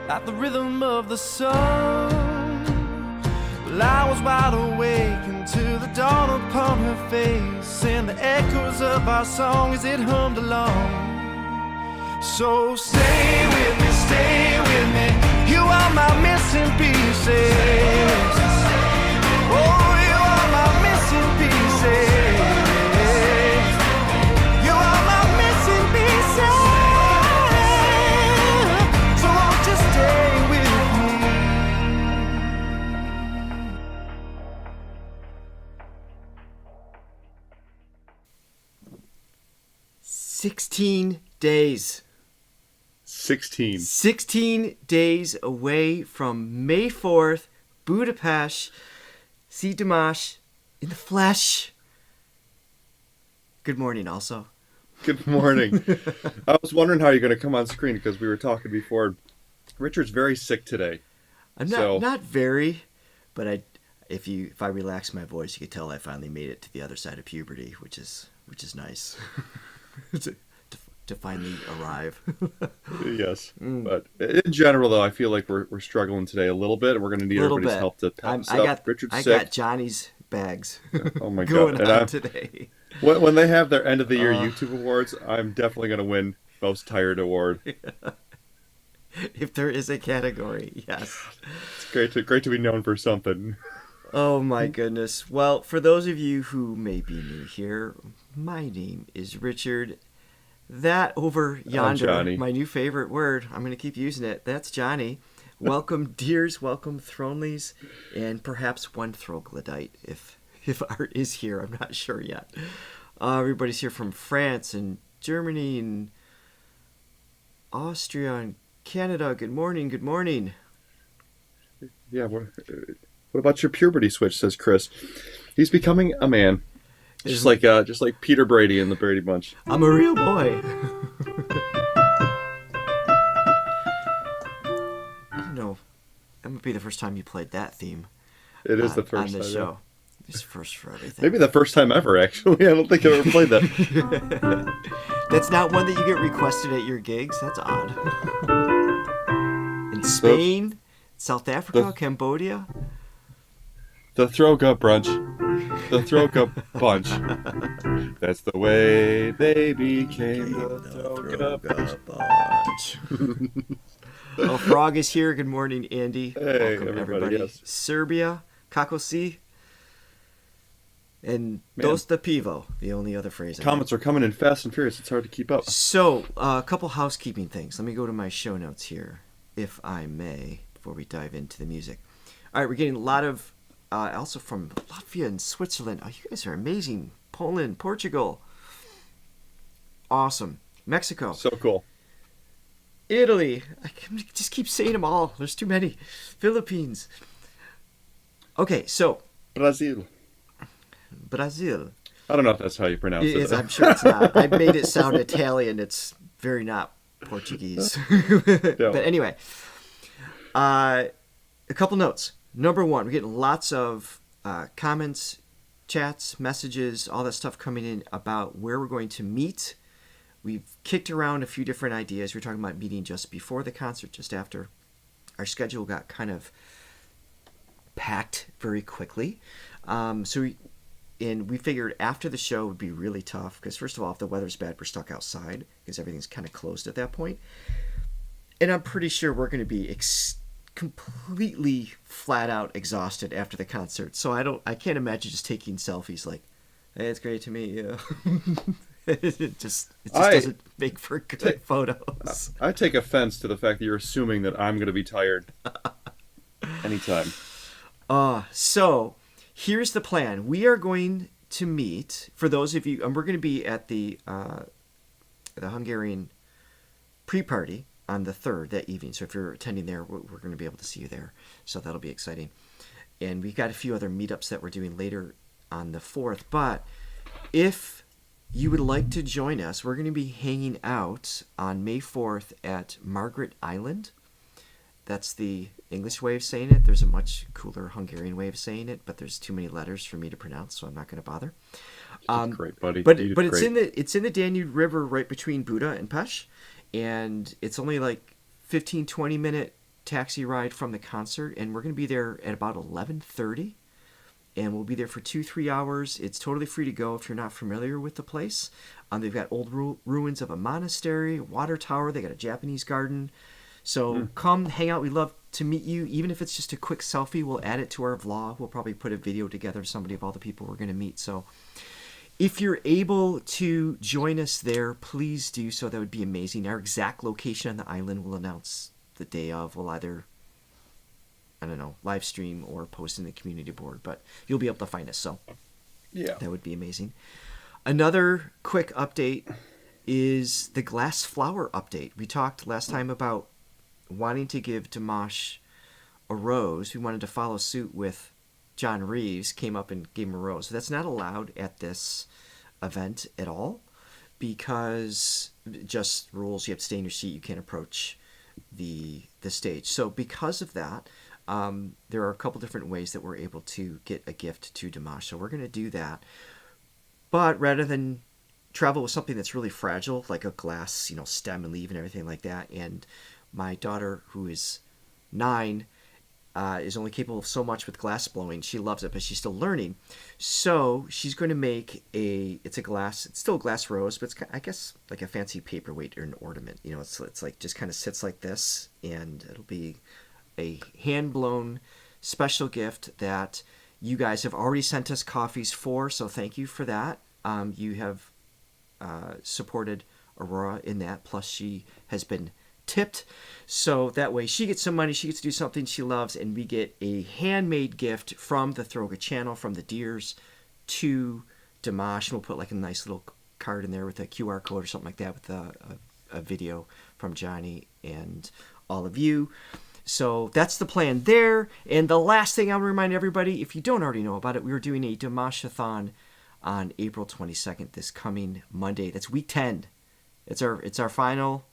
at the rhythm of the sun. Well, I was wide awake until the dawn upon her face, and the echoes of our song as it hummed along. So stay with me, you are my missing pieces. Oh, you are my missing pieces. You are my missing pieces. So won't you stay with me? 16 days. 16 days away from May 4th, Budapest. See Dimash in the flesh. Good morning, also. Good morning. I was wondering how you're going to come on screen because we were talking before. Richard's very sick today. I'm not very, but if I relax my voice, you can tell I finally made it to the other side of puberty, which is nice. to finally arrive. Yes. But in general, though, I feel like we're struggling today a little bit. We're going to need everybody's help to pep us up. Richard's sick. I got Johnny's bags oh my going God. on today. When they have their end of the year YouTube awards, I'm definitely going to win Most Tired Award. If there is a category, yes. It's great to be known for something. Oh my goodness. Well, for those of you who may be new here, my name is Richard. That over yonder, my new favorite word, I'm going to keep using it. That's Johnny. Welcome, dears. Welcome, Thronleys. And perhaps one Troglodyte, if Art is here. I'm not sure yet. Everybody's here from France and Germany and Austria and Canada. Good morning. Good morning. Yeah, what about your puberty switch, says Chris. He's becoming a man. Just like Peter Brady in the Brady Bunch. I'm a real boy. I don't know. That would be the first time you played that theme. It is the on first the time. show. It's first for everything. Maybe the first time ever, actually. I don't think I've ever played that. That's not one that you get requested at your gigs? That's odd. In Spain, South Africa, Cambodia. The Throga brunch. The Throga bunch. That's the way they became the Throga bunch. Oh, Frog is here. Good morning, Andy. Hey, welcome, everybody. Yes. Serbia, Kakosi, and Dosta Pivo, the only other phrase. Comments are coming in fast and furious. It's hard to keep up. So, a couple housekeeping things. Let me go to my show notes here, if I may, before we dive into the music. All right, we're getting a lot of also from Latvia and Switzerland. Oh, you guys are amazing. Poland, Portugal. Awesome. Mexico. So cool. Italy. I can just keep saying them all. There's too many. Philippines. Okay, so. Brazil. I don't know if that's how you pronounce it. I'm sure it's not. I made it sound Italian. It's very not Portuguese. But anyway. A couple notes. Number one, we're getting lots of comments, chats, messages, all that stuff coming in about where we're going to meet. We've kicked around a few different ideas. We were talking about meeting just before the concert, just after. Our schedule got kind of packed very quickly. So we figured after the show would be really tough because, first of all, if the weather's bad, we're stuck outside because everything's kind of closed at that point. And I'm pretty sure we're going to be completely flat out exhausted after the concert. So I can't imagine just taking selfies like, hey, it's great to meet you. It just doesn't make for good photos. I take offense to the fact that you're assuming that I'm going to be tired anytime. So here's the plan. We are going to meet, for those of you, and we're going to be at the Hungarian pre-party on the 3rd that evening. So if you're attending there, we're going to be able to see you there. So that'll be exciting. And we've got a few other meetups that we're doing later on the 4th. But if you would like to join us, we're going to be hanging out on May 4th at Margaret Island. That's the English way of saying it. There's a much cooler Hungarian way of saying it, but there's too many letters for me to pronounce, so I'm not going to bother. Great, buddy. But it's in the Danube River right between Buda and Pest. And it's only like 15-20 minute taxi ride from the concert, and we're going to be there at about 11:30, and we'll be there for 2-3 hours. It's totally free to go if you're not familiar with the place. They've got old ruins of a monastery, a water tower. They got a Japanese garden. So come hang out. We'd love to meet you, even if it's just a quick selfie. We'll add it to our vlog. We'll probably put a video together of somebody of all the people we're going to meet. So if you're able to join us there, please do so. That would be amazing. Our exact location on the island we'll announce the day of. We'll either, I don't know, live stream or post in the community board, but you'll be able to find us. So Yeah. that would be amazing. Another quick update is the glass flower update. We talked last time about wanting to give Dimash a rose. We wanted to follow suit with John Reeves, came up and gave him a rose. So that's not allowed at this event at all, because just rules. You have to stay in your seat. You can't approach the stage. So because of that, there are a couple different ways that we're able to get a gift to Dimash. So we're going to do that. But rather than travel with something that's really fragile, like a glass, stem and leaf and everything like that, and my daughter, who is 9, is only capable of so much with glass blowing. She loves it, but she's still learning. So she's going to make it's still a glass rose, but it's, I guess, like a fancy paperweight or an ornament. It's like just kind of sits like this, and it'll be a hand-blown special gift that you guys have already sent us coffees for, so thank you for that. You have supported Aurora in that, plus she has been tipped, so that way she gets some money, she gets to do something she loves, and we get a handmade gift from the Throga channel, from the Deers, to Dimash. We'll put like a nice little card in there with a QR code or something like that, with a video from Johnny and all of you. So that's the plan there. And the last thing I'll remind everybody, if you don't already know about it, we were doing a Dimash-a-thon on April 22nd, this coming Monday. That's week 10. It's our final.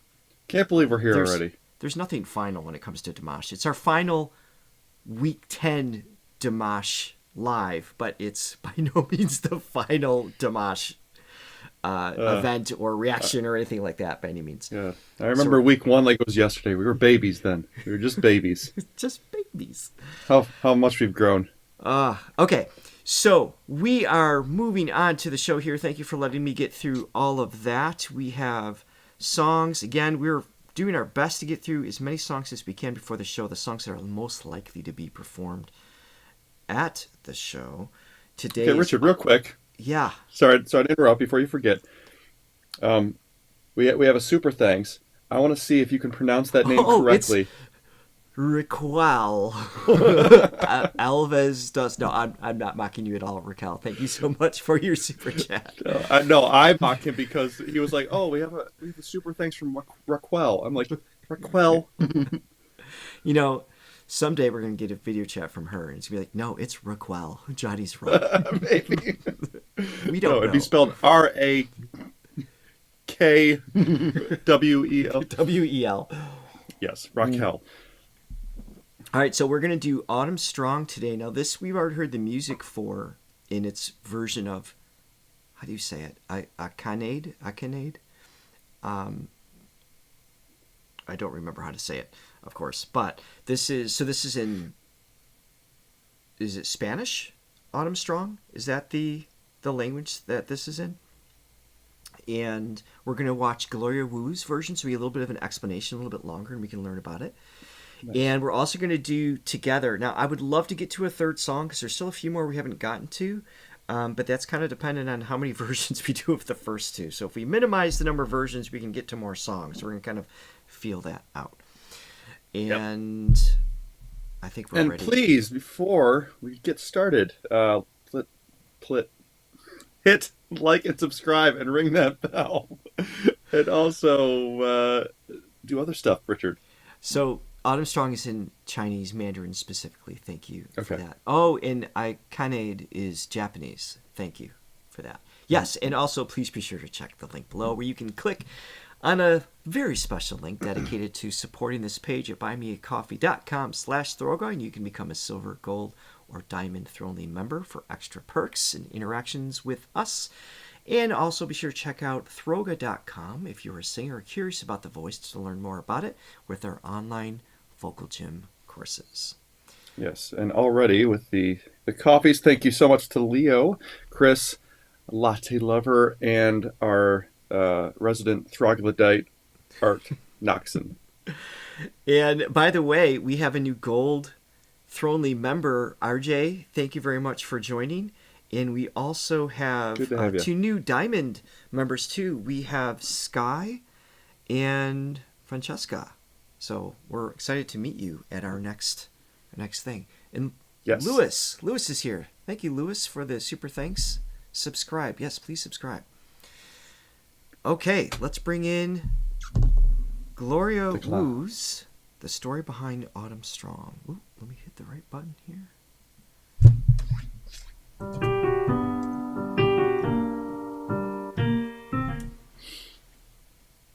Can't believe we're here already. There's nothing final when it comes to Dimash. It's our final week 10 Dimash live, but it's by no means the final Dimash event or reaction or anything like that by any means. Yeah, I remember week 1 like it was yesterday. We were babies then. We were just babies. Just babies. How much we've grown. Okay, so we are moving on to the show here. Thank you for letting me get through all of that. We have songs. Again, we're doing our best to get through as many songs as we can before the show, the songs that are most likely to be performed at the show. Today, Okay, Richard, real quick. Yeah. Sorry to interrupt before you forget. We have a super thanks. I want to see if you can pronounce that name correctly. It's Raquel. Alves does. No, I'm not mocking you at all, Raquel. Thank you so much for your super chat. No, I mocked him because he was like, "Oh, we have a super thanks from Raquel." I'm like, Raquel. Someday we're gonna get a video chat from her, and it's gonna be like, "No, it's Raquel. Johnny's wrong." Maybe. We don't know. It'd be spelled RAKWEL. WEL. Yes, Raquel. All right, so we're going to do Autumn Strong today. Now, this we've already heard the music for in its version of, how do you say it? Akanade? I don't remember how to say it, of course. But this is in, is it Spanish? Autumn Strong? Is that the language that this is in? And we're going to watch Gloria Wu's version, so we get a little bit of an explanation, a little bit longer, and we can learn about it. Nice. And we're also going to do Together. Now, I would love to get to a third song because there's still a few more we haven't gotten to, but that's kind of dependent on how many versions we do of the first two. So if we minimize the number of versions, we can get to more songs. We're going to kind of feel that out. And I think we're ready. And please, before we get started, hit like and subscribe and ring that bell. And also do other stuff, Richard. So Autumn Strong is in Chinese, Mandarin specifically. Thank you for that. Oh, and Kanade is Japanese. Thank you for that. Yes, and also please be sure to check the link below where you can click on a very special link dedicated to supporting this page at buymeacoffee.com/Throga, and you can become a silver, gold, or diamond Throne member for extra perks and interactions with us. And also be sure to check out Throga.com if you're a singer or curious about the voice to learn more about it with our online vocal gym courses. Yes, and already with the coffees, thank you so much to Leo, Chris, latte lover, and our resident troglodyte, Art Noxon. And by the way, we have a new gold Thronely member, RJ. Thank you very much for joining. And we also have, two new diamond members too. We have Sky and Francesca. So we're excited to meet you at our next thing. And yes. Lewis is here. Thank you, Lewis, for the super thanks. Subscribe. Yes, please subscribe. Okay, let's bring in Gloria Wu's The Story Behind Autumn Strong. Ooh, let me hit the right button here.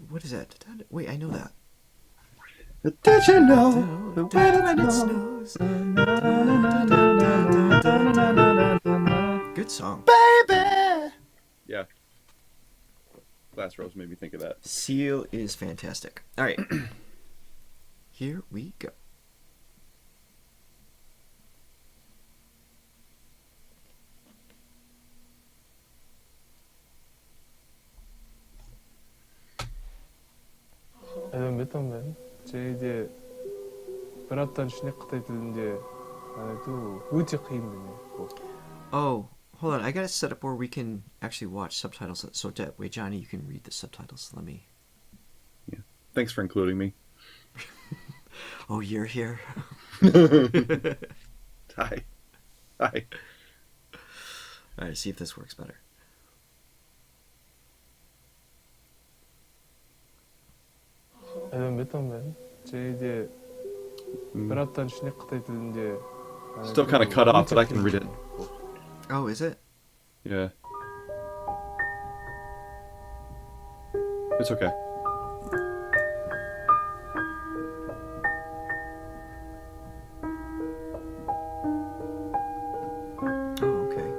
What is that? Wait, I know that. Did you know the weather when it snows? Good song. Baby! Yeah. Glass Rose made me think of that. Seal is fantastic. All right. Here we go. 몇번 제 이제 배웠던 신학대 들은데 아주 무지 힘드네. Oh, hold on. I gotta set up where we can actually watch subtitles. So that way, Johnny, you can read the subtitles. Let me. Yeah. Thanks for including me. Oh, you're here. Hi. All right, see if this works better. 몇번 제 이제 배웠던 신학대 들은데 Still kind of cut off, but I can read it. Oh, is it? Yeah. It's okay. Oh, okay.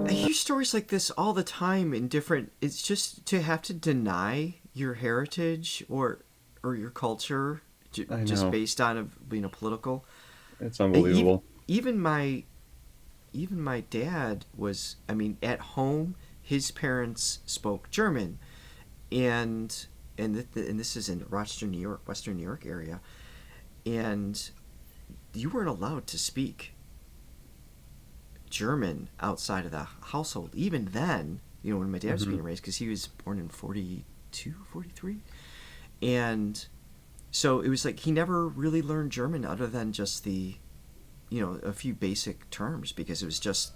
I hear stories like this all the time in different. It's just to have to deny your heritage or your culture just based on political. It's unbelievable. Even my dad was. I mean, at home, his parents spoke German, and this is in Rochester, New York, Western New York area, and you weren't allowed to speak German outside of the household. Even then, when my dad was being raised, because he was born in 42, 43. And so it was like he never really learned German other than just the, a few basic terms, because it was just,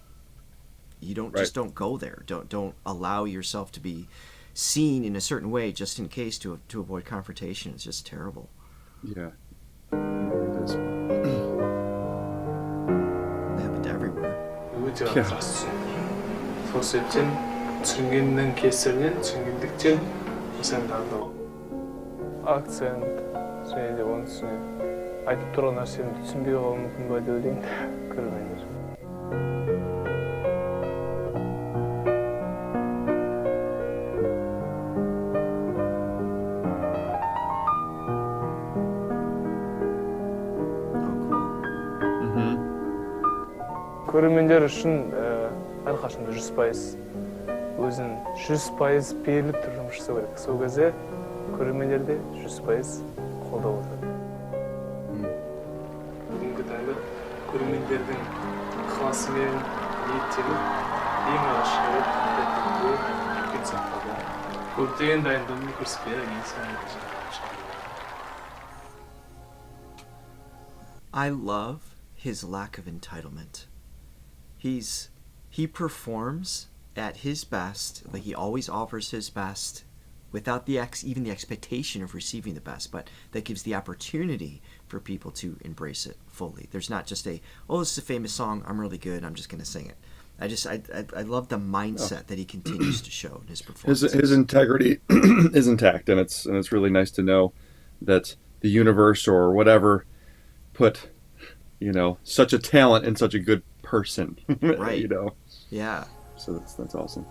just don't go there. Don't allow yourself to be seen in a certain way just in case to avoid confrontation. It's just terrible. Yeah. It is. It happened everywhere. 의지가 갔습니다. 소설진 증인는 개설인 증인득진 이상다도 акцент şeyde onun üstüne ayıp duran narsenin düşünbüyor olmakın böyle öyleyim görmeyin. Көрермендер үшін әрқашанда 100% өзін 100% беріліп тұрып жұмыс жасау керек. Сол кезде көрермендер де 100% қолдап отырады. Бүгінгі таңда көрермендердің ықыласымен ниеттеніп ең алғаш шығарып кітапты үлкен сахнада көптеген дайындығын көрсетпей ең соңында I love his lack of entitlement. He performs at his best, like he always offers his best without even the expectation of receiving the best, but that gives the opportunity for people to embrace it fully. There's not just this is a famous song, I'm really good, I'm just going to sing it. I love the mindset that he continues to show in his performance. His integrity is intact, and it's really nice to know that the universe or whatever put, such a talent in such a good person. Right. Yeah. So that's awesome.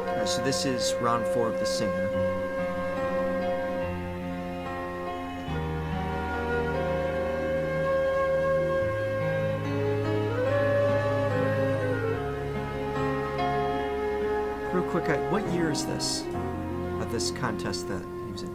All right, so this is round 4 of The Singer. Real quick, what year is this? Of this contest that he was in?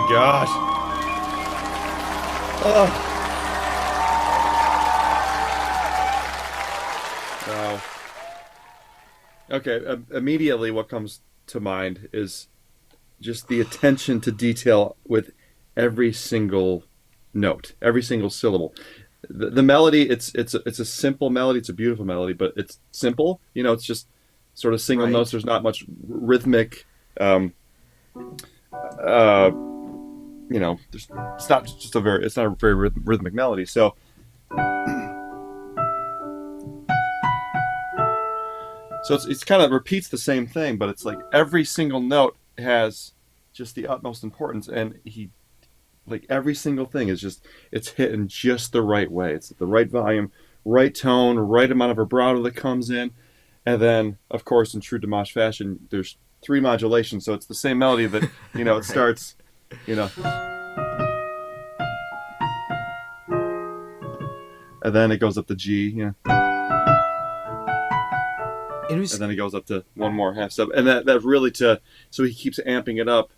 gosh. Oh. Wow. Okay, immediately what comes to mind is just the attention to detail with every single note, every single syllable. The melody, it's a simple melody, it's a beautiful melody, but it's simple. You know, it's just sort of single notes. There's not much rhythmic. You know, it's not a very rhythmic melody. So. So it's kind of repeats the same thing, but it's like every single note has just the utmost importance, and every single thing is it's hit in just the right way. It's the right volume, right tone, right amount of vibrato that comes in, and then of course in true Dimash fashion, there's 3 modulations, so it's the same melody that it starts, and then it goes up to G, and then it goes up to one more half step, and that really so he keeps amping it up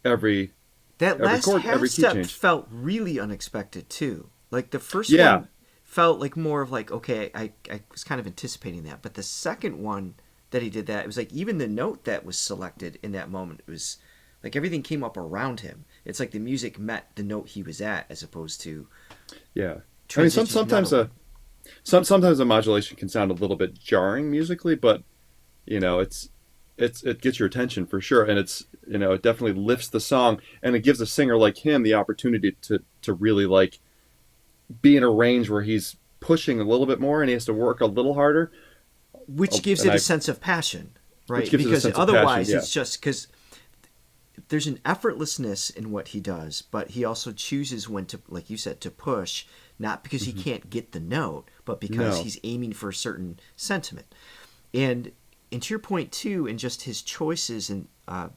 every last half step change. Felt really unexpected too. Like the first one felt like more of like, okay, I was kind of anticipating that, but the second one that he did that, it was like even the note that was selected in that moment, it was like everything came up around him. It's like the music met the note he was at, as opposed to I mean, sometimes a modulation can sound a little bit jarring musically, but it gets your attention for sure, and it definitely lifts the song, and it gives a singer like him the opportunity to really like be in a range where he's pushing a little bit more and he has to work a little harder, which gives it a sense of passion, right? Because otherwise it's just because there's an effortlessness in what he does, but he also chooses when to, like you said, to push, not because he can't get the note, but because he's aiming for a certain sentiment. And to your point too, and just his choices, and I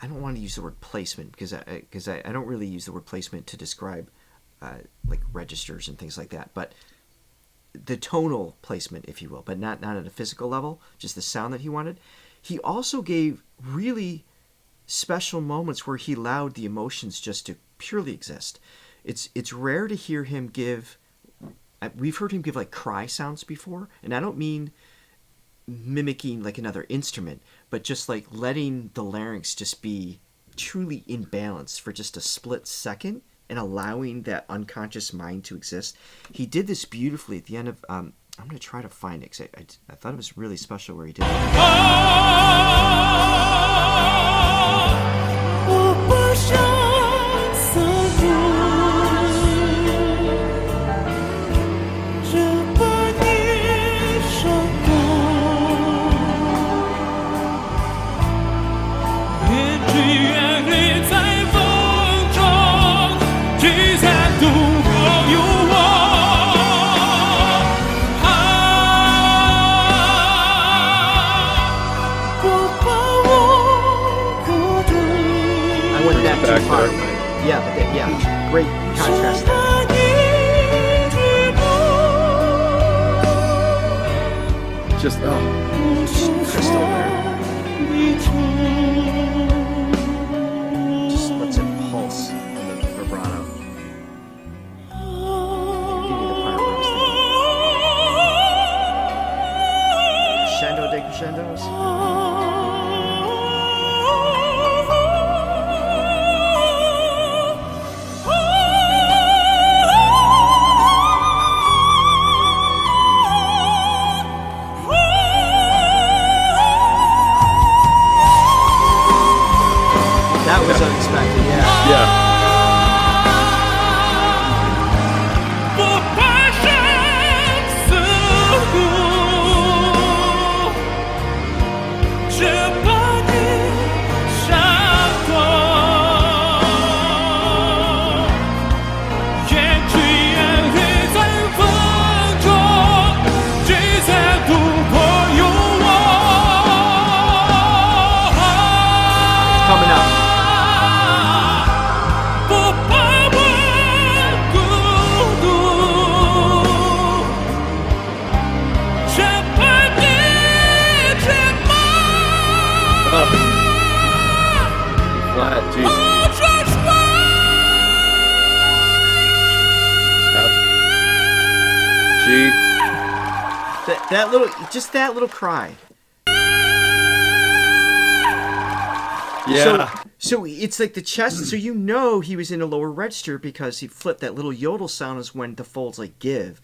don't want to use the word placement because I don't really use the word placement to describe like registers and things like that, but the tonal placement, if you will, but not at a physical level, just the sound that he wanted. He also gave really special moments where he allowed the emotions just to purely exist. It's rare to hear him give. We've heard him give like cry sounds before, and I don't mean mimicking like another instrument, but just like letting the larynx just be truly in balance for just a split second and allowing that unconscious mind to exist. He did this beautifully at the end of. I'm going to try to find it because I thought it was really special where he did it. Great contrast there. Just crystal there. Just lets it pulse in the vibrato. Give me the part where I was thinking. Crescendo de crescendos. G. That little cry. Yeah. So it's like the chest. So you know he was in a lower register because he flipped that little yodel sound is when the folds like give.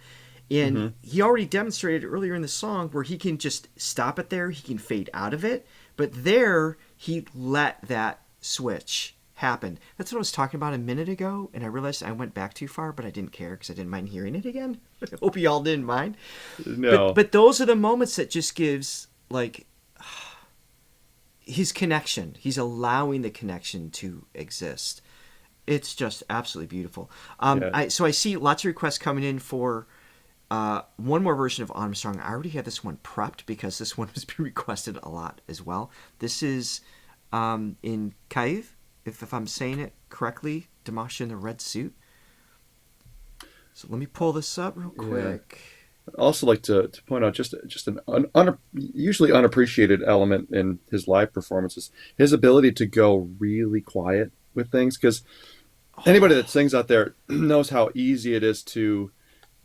And he already demonstrated earlier in the song where he can just stop it there. He can fade out of it. But there, he let that switch happen. That's what I was talking about a minute ago. And I realized I went back too far, but I didn't care because I didn't mind hearing it again. I hope you all didn't mind. No. But those are the moments that just gives, like, his connection. He's allowing the connection to exist. It's just absolutely beautiful. So I see lots of requests coming in for one more version of Armstrong. I already had this one prepped because this one was being requested a lot as well. This is in Qairan, if I'm saying it correctly, Dimash in the red suit. So let me pull this up real quick. I'd also like to point out just an usually unappreciated element in his live performances, his ability to go really quiet with things, because anybody that sings out there knows how easy it is to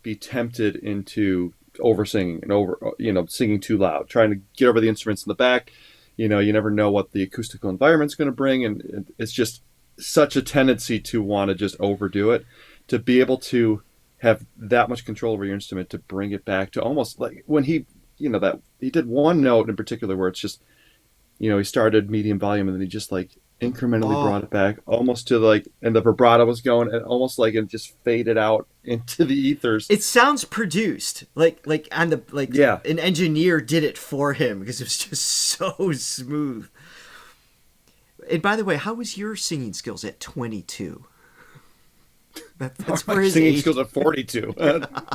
be tempted into over singing and singing too loud, trying to get over the instruments in the back. You never know what the acoustical environment's going to bring, and it's just such a tendency to want to just overdo it. To be able to have that much control over your instrument, to bring it back to almost like when he did one note in particular where it's just, he started medium volume and then he just like incrementally brought it back almost to like, and the vibrato was going and almost like it just faded out into the ethers. It sounds produced like on the an engineer did it for him because it was just so smooth. And by the way, how was your singing skills at 22? That's where his singing skills at 42.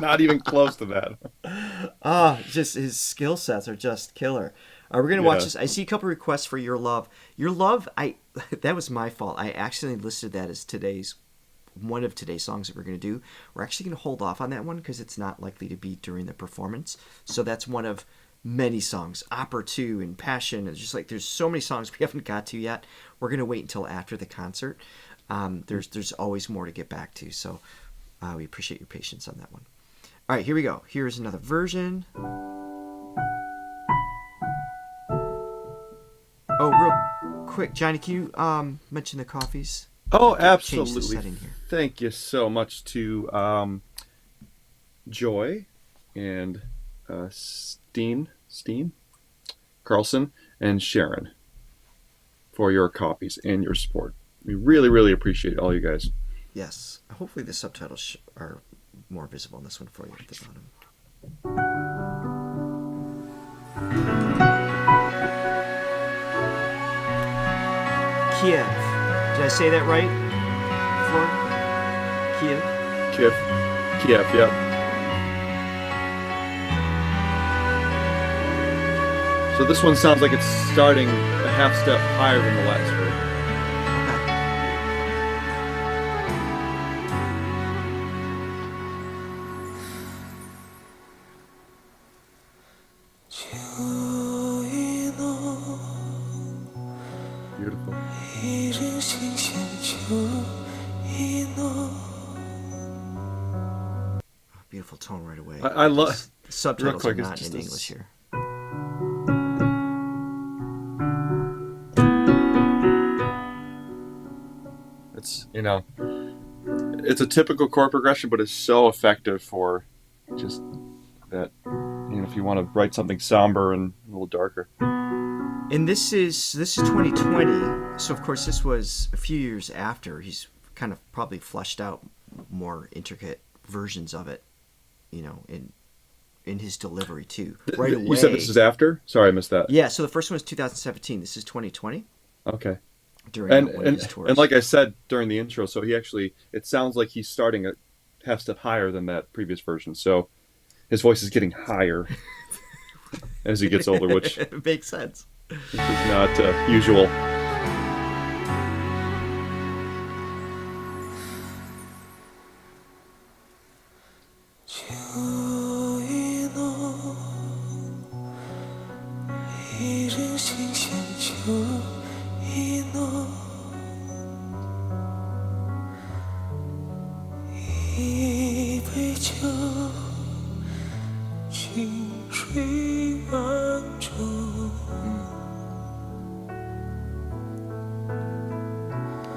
Not even close to that. Just his skill sets are just killer. We're gonna watch this. I see a couple requests for Your Love. Your Love, that was my fault. I accidentally listed that as one of today's songs that we're gonna do. We're actually gonna hold off on that one because it's not likely to be during the performance. So that's one of many songs. Opera 2 and Passion. It's just like there's so many songs we haven't got to yet. We're gonna wait until after the concert. There's always more to get back to, so we appreciate your patience on that one. All right, here we go. Here's another version. Oh, real quick, Johnny, can you mention the coffees? Oh, Change absolutely. the setting here. Thank you so much to Joy and Steen Carlson and Sharon for your copies and your support. We really, really appreciate all you guys. Yes. Hopefully the subtitles are more visible on this one for you at the bottom. Kiev. Did I say that right, Floor? Kiev, yeah. So this one sounds like it's starting a half step higher than the last one. Beautiful. Beautiful tone right away. I love. The subtitles quick, are not it's in just English here. It's it's a typical chord progression, but it's so effective for just that. If you want to write something somber and a little darker. And this is 2020, so of course this was a few years after. He's kind of probably fleshed out more intricate versions of it, in his delivery too. Right away. You said this is after? Sorry, I missed that. Yeah, so the first one was 2017. This is 2020. Okay. During one of his tours. And like I said during the intro, so it sounds like he's starting a half step higher than that previous version. So his voice is getting higher as he gets older, which makes sense. Which is not usual.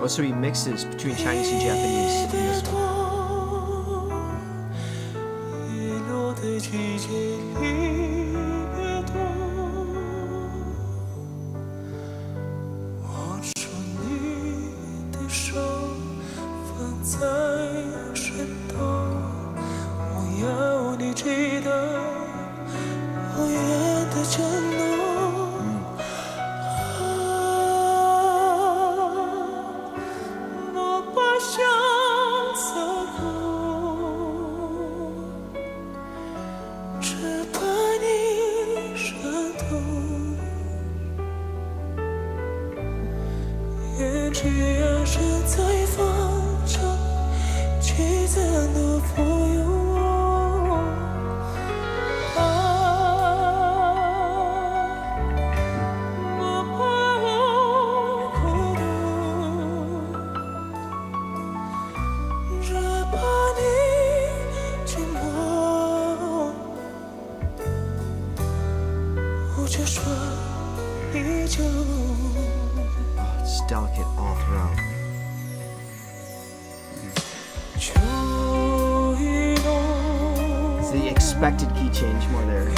Oh, so he mixes between Chinese and Japanese in this one. Oh, it's delicate all throughout. It's the expected key change more there.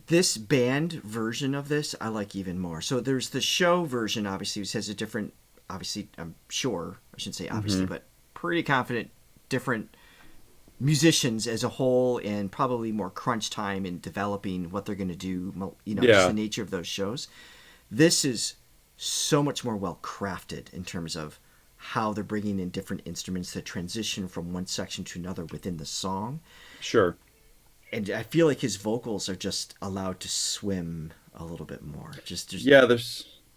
This band version of this I like even more. So there's the show version, obviously, which has a different, obviously, I'm sure, I shouldn't say obviously, but pretty confident, different musicians as a whole, and probably more crunch time in developing what they're going to do, just the nature of those shows. This is so much more well crafted in terms of how they're bringing in different instruments that transition from one section to another within the song. Sure. And I feel like his vocals are just allowed to swim a little bit more.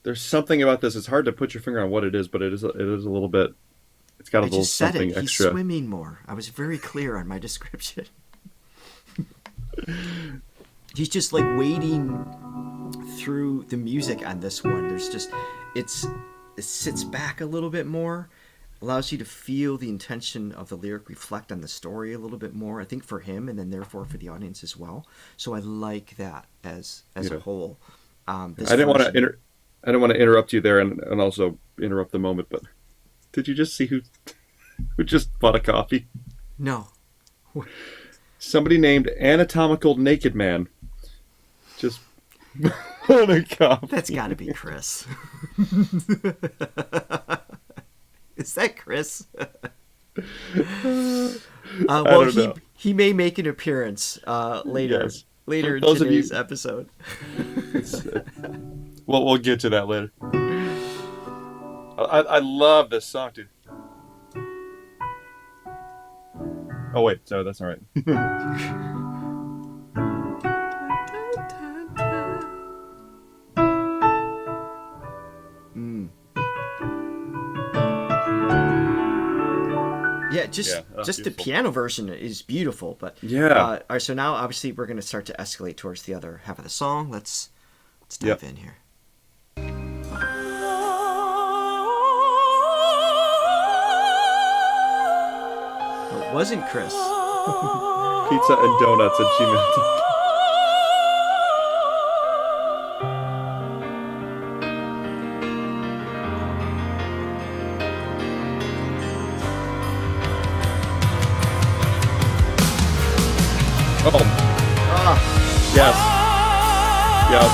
There's something about this. It's hard to put your finger on what it is, but it is a little bit. It's got a little something extra. He's swimming more. I was very clear on my description. He's just like wading through the music on this one. There's just it sits back a little bit more. Allows you to feel the intention of the lyric reflect on the story a little bit more, I think, for him, and then therefore for the audience as well. So I like that as a whole. I didn't want to interrupt you there, and also interrupt the moment. But did you just see who just bought a coffee? No. Somebody named Anatomical Naked Man just bought a coffee. That's got to be Chris. Is that Chris? Well, he may make an appearance later in today's episode. We'll get to that later. I love this song, dude. Oh wait, sorry, that's all right. Yeah, just the beautiful. piano version is beautiful. But Yeah. all right, so now obviously we're going to start to escalate towards the other half of the song. Let's dive in here. It wasn't Chris. Pizza and donuts at gmail.com. Oh. Yes. Yep.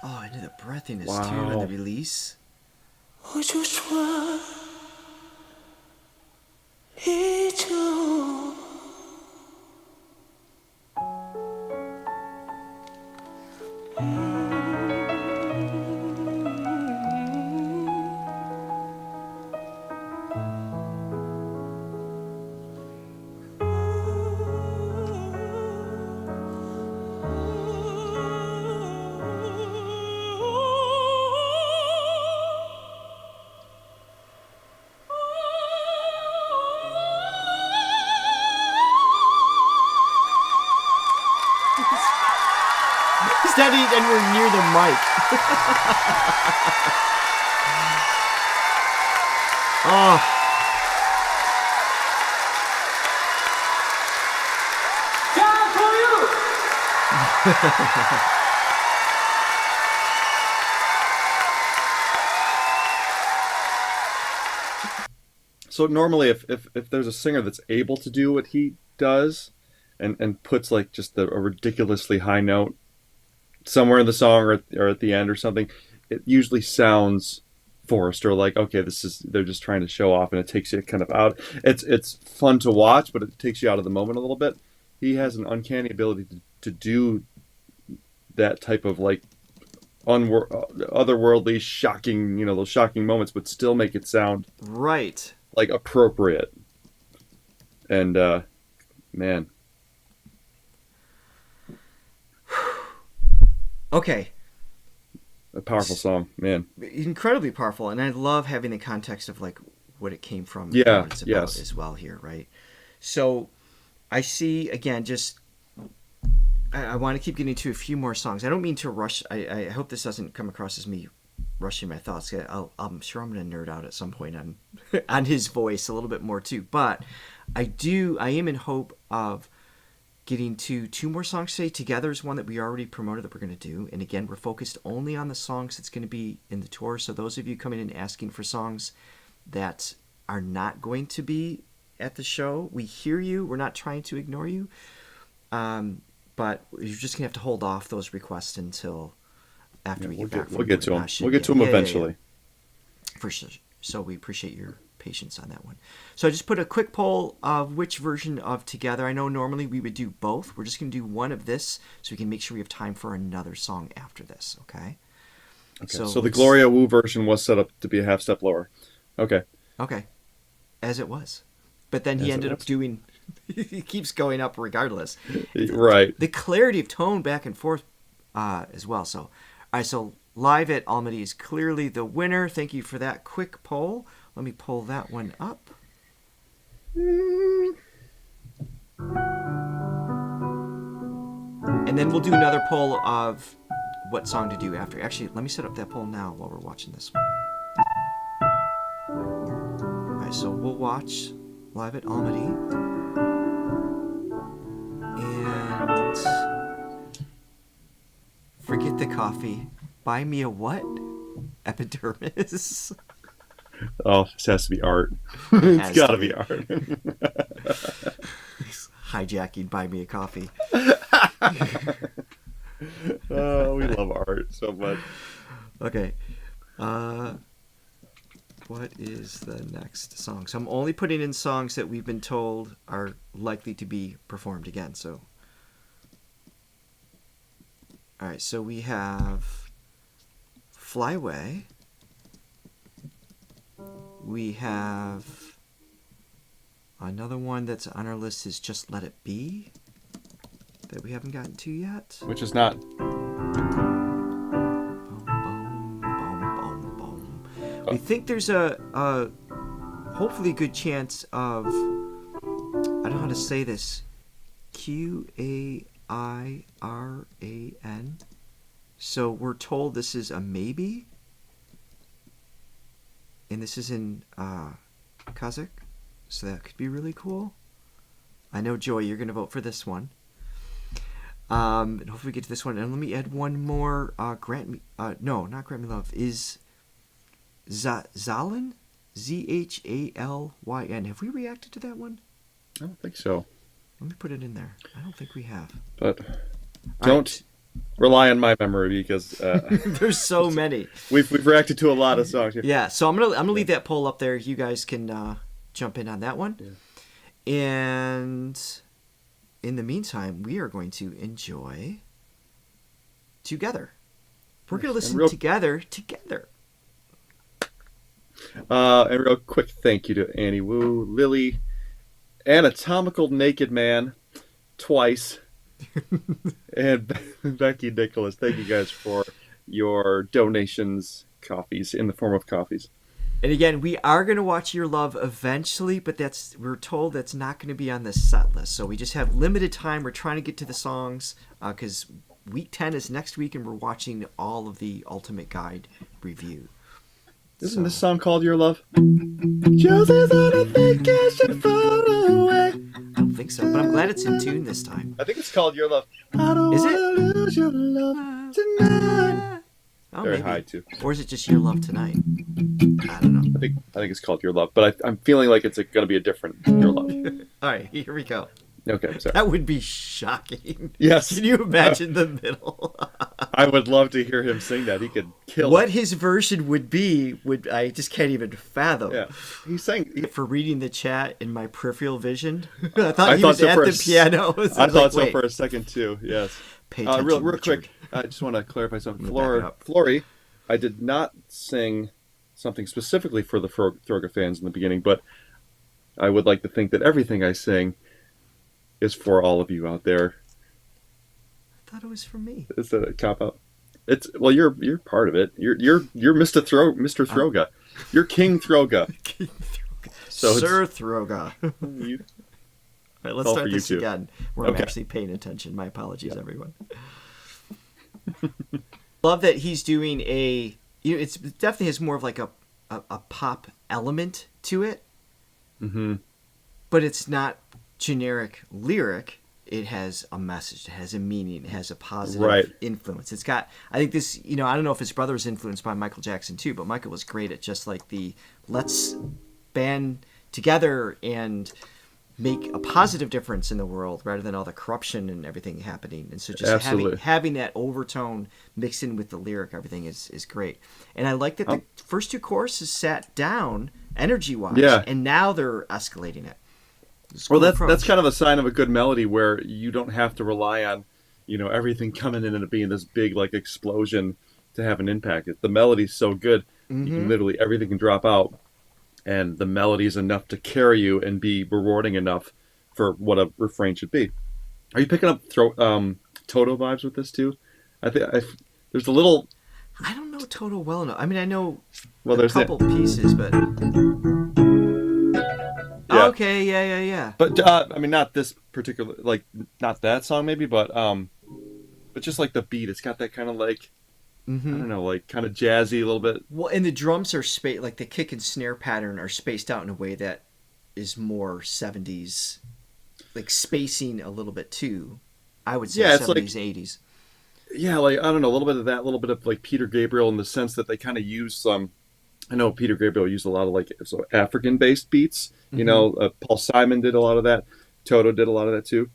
Oh, I knew the breathiness too on the release. Steady, and we're near the mic. Oh. So normally if there's a singer that's able to do what he does and puts like just a ridiculously high note somewhere in the song or at the end or something, it usually sounds forced or like, okay, they're just trying to show off, and it takes you kind of out. It's fun to watch, but it takes you out of the moment a little bit. He has an uncanny ability to do that type of like otherworldly, shocking, those shocking moments, but still make it sound right, like appropriate. And man. Okay. A powerful song, man. Incredibly powerful, and I love having the context of like what it came from, yeah, what it's about as well here, right? So I see again, just I want to keep getting to a few more songs. I don't mean to rush. I hope this doesn't come across as me rushing my thoughts. I'm sure I'm going to nerd out at some point on on his voice a little bit more too. But I am in hope of getting to two more songs today. Together is one that we already promoted that we're going to do. And again, we're focused only on the songs that's going to be in the tour. So those of you coming in asking for songs that are not going to be at the show, we hear you. We're not trying to ignore you. But you're just going to have to hold off those requests until after we get back. We'll get to them. We'll get to them eventually. Yeah. For sure. So we appreciate your patience on that one. So I just put a quick poll of which version of Together. I know normally we would do both. We're just going to do one of this so we can make sure we have time for another song after this, okay? Okay. So the Gloria Wu version was set up to be a half step lower. Okay. Okay. As it was. But then he ended up doing... he keeps going up regardless. Right. The clarity of tone back and forth as well. So, all right, so Live at Almaty is clearly the winner. Thank you for that quick poll. Let me pull that one up. And then we'll do another poll of what song to do after. Actually, let me set up that poll now while we're watching this one. All right, so we'll watch Live at Almaty. And Forget the coffee. Buy me a what? Epidermis. Oh, this has to be art. It's got to be art. Hijacking Buy Me a Coffee. Oh, we love art so much. Okay. What is the next song? So I'm only putting in songs that we've been told are likely to be performed again. So, all right. So we have Fly Away. We have another one that's on our list is Just Let It Be that we haven't gotten to yet. Which is not. We think there's a hopefully good chance of, I don't know how to say this, Qairan. So we're told this is a maybe, and this is in Kazakh, so that could be really cool. I know, Joy, you're going to vote for this one. And hopefully we get to this one. And let me add one more. Grant Me, no, not Grant Me Love, is Zalyn? Zhalyn. Have we reacted to that one? I don't think so. Let me put it in there. I don't think we have. But don't rely on my memory because there's so many. We've reacted to a lot of songs. Yeah, so I'm gonna leave that poll up there. You guys can jump in on that one. Yeah. And in the meantime, we are going to enjoy Together. We're gonna listen together. And real quick thank you to Annie Wu, Lily, Anatomical Naked Man, twice, and Becky Nicholas. Thank you guys for your donations, coffees, in the form of coffees. And again, we are going to watch Your Love eventually, but we're told that's not going to be on the set list. So we just have limited time. We're trying to get to the songs because week 10 is next week, and we're watching all of the Ultimate Guide review. Isn't this song called Your Love? Just as I think I should fall away. I don't think so, but I'm glad it's in tune this time. I think it's called Your Love. I don't is it? Lose your love tonight. Oh, very maybe. high too. Or is it just Your Love Tonight? I don't know. I think it's called Your Love, but I'm feeling like it's going to be a different Your Love. All right, here we go. Okay, sorry. That would be shocking. Yes. Can you imagine the middle? I would love to hear him sing that. He could kill what it. his version would be, I just can't even fathom. Yeah. He sang. For reading the chat in my peripheral vision, I thought he was at the piano. I thought so for a second too, yes. Pay attention, real quick, I just want to clarify something. Flory, I did not sing something specifically for the Throga fans in the beginning, but I would like to think that everything I sing is for all of you out there. I thought it was for me. Is that a cop out? You're part of it. You're Mr. Throga. You're King Throga. King Throga. So Sir Throga. All right, let's start this again. Where I'm actually paying attention. My apologies, everyone. Love that he's doing it definitely has more of like a pop element to it. Mm-hmm. But it's not generic lyric. It has a message. It has a meaning. It has a positive influence. It's got, I think this, I don't know if his brother was influenced by Michael Jackson too, but Michael was great at just like let's band together and make a positive difference in the world rather than all the corruption and everything happening. And so just having that overtone mixed in with the lyric, everything is great. And I like that the first two choruses sat down energy-wise, and now they're escalating it. Well, that's kind of a sign of a good melody where you don't have to rely on, everything coming in and it being this big like explosion to have an impact. The melody's so good, you can literally everything can drop out, and the melody is enough to carry you and be rewarding enough for what a refrain should be. Are you picking up Toto vibes with this too? I think there's a little. I don't know Toto well enough. I mean, I know there's a couple pieces, but. Yeah. Okay, yeah. But I mean, not this particular, like, not that song maybe, but just like the beat, it's got that kind of like, I don't know, like kind of jazzy a little bit. Well, and the drums are like the kick and snare pattern are spaced out in a way that is more 70s, like spacing a little bit too. I would say 70s, like, 80s. Yeah, like I don't know, a little bit of that, a little bit of like Peter Gabriel in the sense that they kind of use some. I know Peter Gabriel used a lot of like so African-based beats. You know, Paul Simon did a lot of that. Toto did a lot of that too.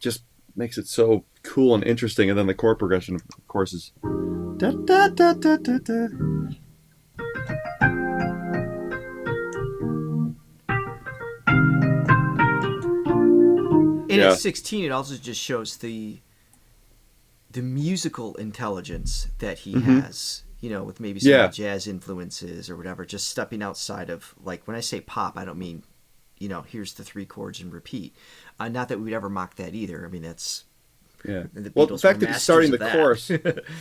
Just makes it so cool and interesting. And then the chord progression, of course, is da da da da da da. And at 16, it also just shows the musical intelligence that he has, you know, with maybe some jazz influences or whatever, just stepping outside of, like, when I say pop, I don't mean, you know, here's the 3 chords and repeat. Not that we'd ever mock that either. I mean, that's... Yeah. Well, the fact that he's starting the chorus...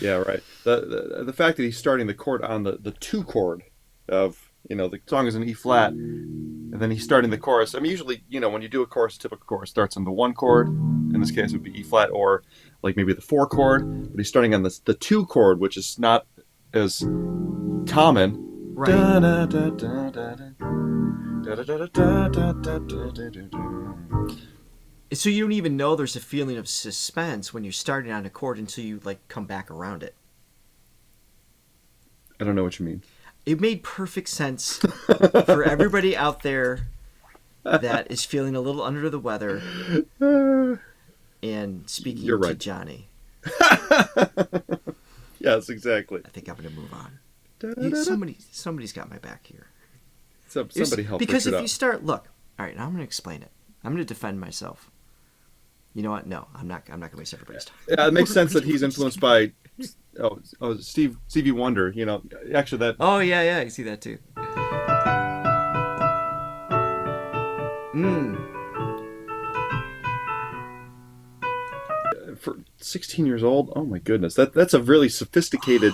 yeah, right. The fact that he's starting the chord on the 2 chord of, you know, the song is in E flat, and then he's starting the chorus. I mean, usually, you know, when you do a chorus, a typical chorus starts on the 1 chord. In this case, it would be E flat, or like maybe the 4 chord. But he's starting on the 2 chord, which is not as common. Right. So you don't even know there's a feeling of suspense when you're starting on a chord until you, like, come back around it. I don't know what you mean. It made perfect sense for everybody out there that is feeling a little under the weather and speaking You're to right. Johnny. Yes, exactly. I think I'm going to move on. Somebody's got my back here. Somebody help Because Richard if out. you start, look, all right, now I'm going to explain it. I'm going to defend myself. You know what? No, I'm not going to waste everybody's time. Yeah, it makes sense that he's influenced by Stevie Wonder. You know, actually that. Oh yeah, I see that too. For 16 years old, oh my goodness, that's a really sophisticated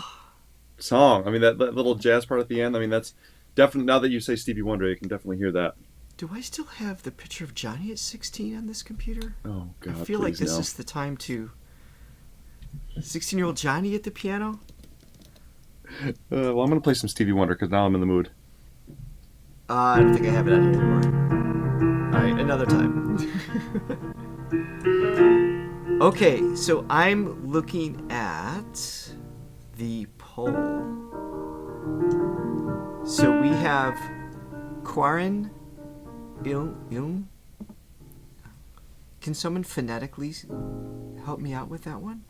song. I mean, that little jazz part at the end. I mean, that's definitely, now that you say Stevie Wonder, you can definitely hear that. Do I still have the picture of Johnny at 16 on this computer? Oh God, I feel like please this no. is the time to 16-year-old Johnny at the piano. Well, I'm gonna play some Stevie Wonder because now I'm in the mood. I don't think I have it on here anymore. All right, another time. Okay, so I'm looking at the poll. So we have Qairan, Elim. Can someone phonetically help me out with that one?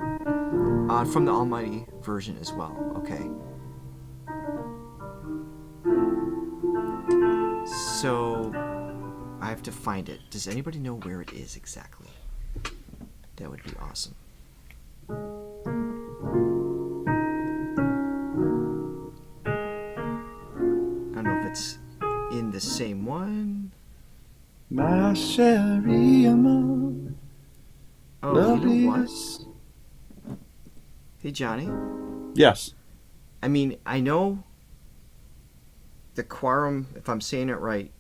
From the Almighty version as well. Okay. So I have to find it. Does anybody know where it is exactly? That would be awesome. I don't know if it's in the same one. My chérie amour, Oh, you know what? Hey, Johnny. Yes. I mean, I know the Qairan, if I'm saying it right,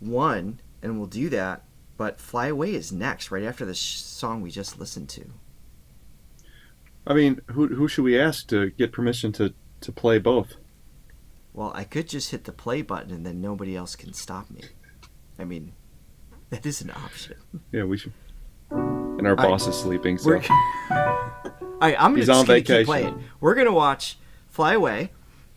won, and we'll do that, but Fly Away is next, right after the song we just listened to. I mean, who should we ask to get permission to play both? Well, I could just hit the play button and then nobody else can stop me. I mean, that is an option. Yeah, we should. And our boss is sleeping, so. All right, I'm He's just on going to keep vacation. playing. We're going to watch Fly Away,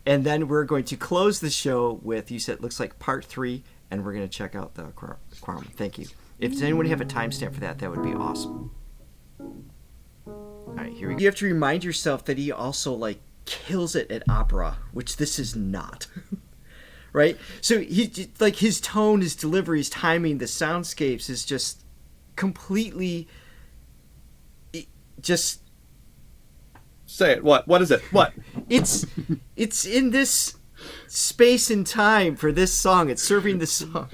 and then we're going to close the show with, you said, looks like part 3, and we're going to check out the Qairan. Thank you. If does anyone have a timestamp for that, that would be awesome. All right, here we go. You have to remind yourself that he also, like, kills it at opera, which this is not. Right? So he, like, his tone, his delivery, his timing, the soundscapes is just completely just Say it. What is it? What? it's in this space and time for this song. It's serving the song.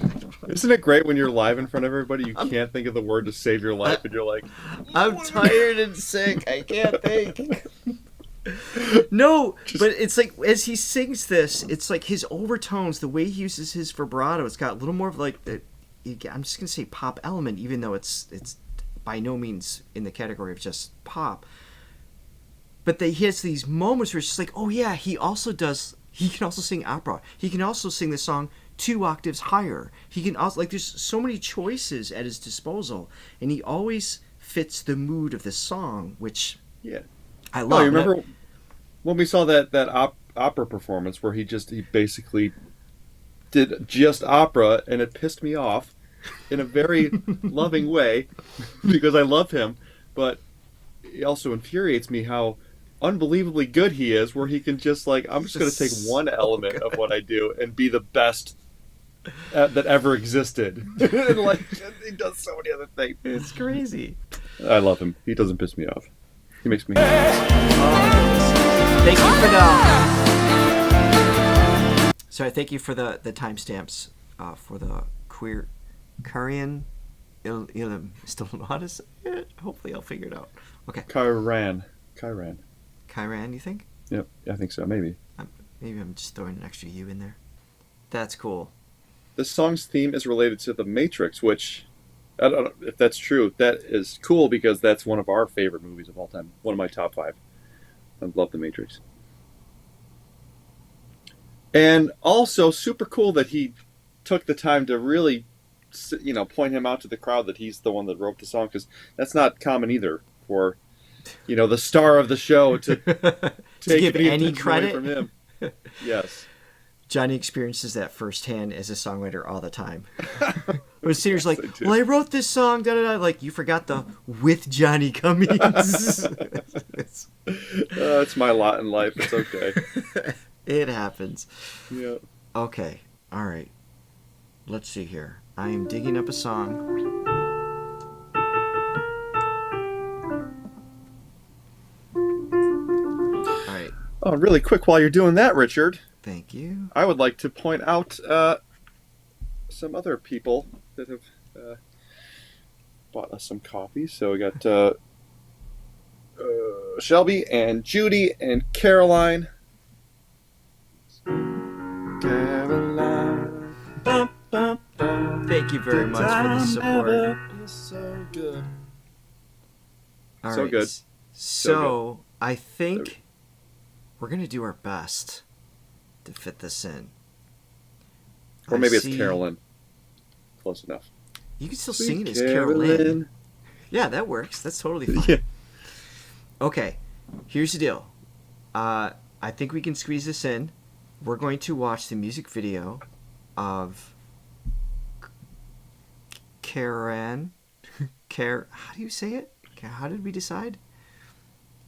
Isn't it great when you're live in front of everybody, you can't think of the word to save your life, and you're like, I'm tired and sick. I can't think. No, but it's like as he sings this, it's like his overtones, the way he uses his vibrato, it's got a little more of like the, I'm just gonna say pop element, even though it's by no means in the category of just pop. But he has these moments where it's just like, oh yeah, he can also sing opera. He can also sing the song 2 octaves higher. He can also, like, there's so many choices at his disposal, and he always fits the mood of the song, which Yeah. I No, love you it. remember when we saw that opera performance where he basically did just opera, and it pissed me off in a very loving way because I love him, but it also infuriates me how unbelievably good he is, where he can just like, I'm just going to take one element of what I do and be the best that ever existed. And like, he does so many other things. It's crazy. I love him. He doesn't piss me off. He makes me Thank you for thank you for the timestamps for the Qairan Elim. Still don't know how to say it. Hopefully I'll figure it out. Okay. Qairan, you think? Yep, I think so. Maybe. Maybe I'm just throwing an extra U in there. That's cool. This song's theme is related to The Matrix, which, I don't know if that's true. That is cool because that's one of our favorite movies of all time. One of my top 5. I love The Matrix. And also super cool that he took the time to really, point him out to the crowd that he's the one that wrote the song, because that's not common either for, the star of the show to take give any attention credit away from him. Yes. Johnny experiences that firsthand as a songwriter all the time. When singer's like, well, I wrote this song, da-da-da. Like, you forgot the with Johnny Cummings. It's my lot in life. It's okay. It happens. Yeah. Okay. All right. Let's see here. I am digging up a song. All right. Oh, really quick, while you're doing that, Richard, Thank you. I would like to point out some other people that have bought us some coffee. So we got Shelby and Judy and Caroline. Thank you very much for the support. So good. All So right. good. So I think we're going to do our best to fit this in. Or maybe it's Carolyn. Close enough. You can still Sweet sing it as Carolyn. Carolyn. Yeah, that works. That's totally fine. Yeah. Okay, here's the deal. I think we can squeeze this in. We're going to watch the music video of Qairan. How do you say it? How did we decide?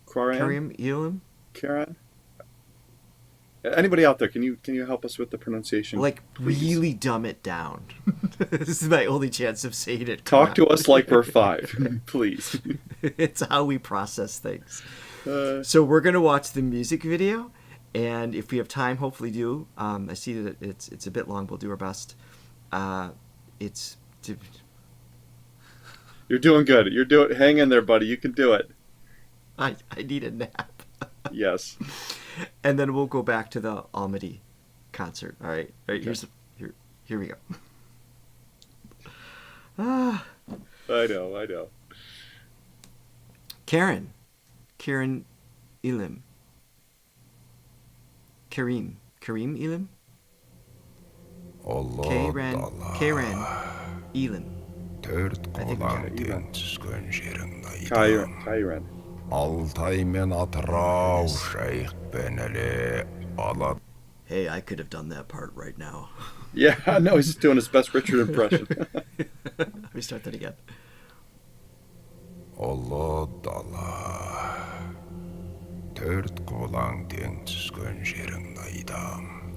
Qairan? Elim? Qairan? Anybody out there, can you help us with the pronunciation? Like, please? really dumb it down. This is my only chance of saying it. Talk to us like we're 5, please. It's how we process things. So we're going to watch the music video, and if we have time, hopefully do. I see that it's a bit long. We'll do our best. You're doing good. Hang in there, buddy. You can do it. I need a nap. Yes. And then we'll go back to the Almaty concert. All right. Okay. Here we go. I know. Qairan Elim. Kareem Elim. Qairan Elim. Qairan. Алтай мен атырау шайх пен әле ала. Hey, I could have done that part right now. Yeah, no, he's just doing his best Richard impression. Let me start that again. Ұлы дала төрт қолаң тең түскен жерің айдам.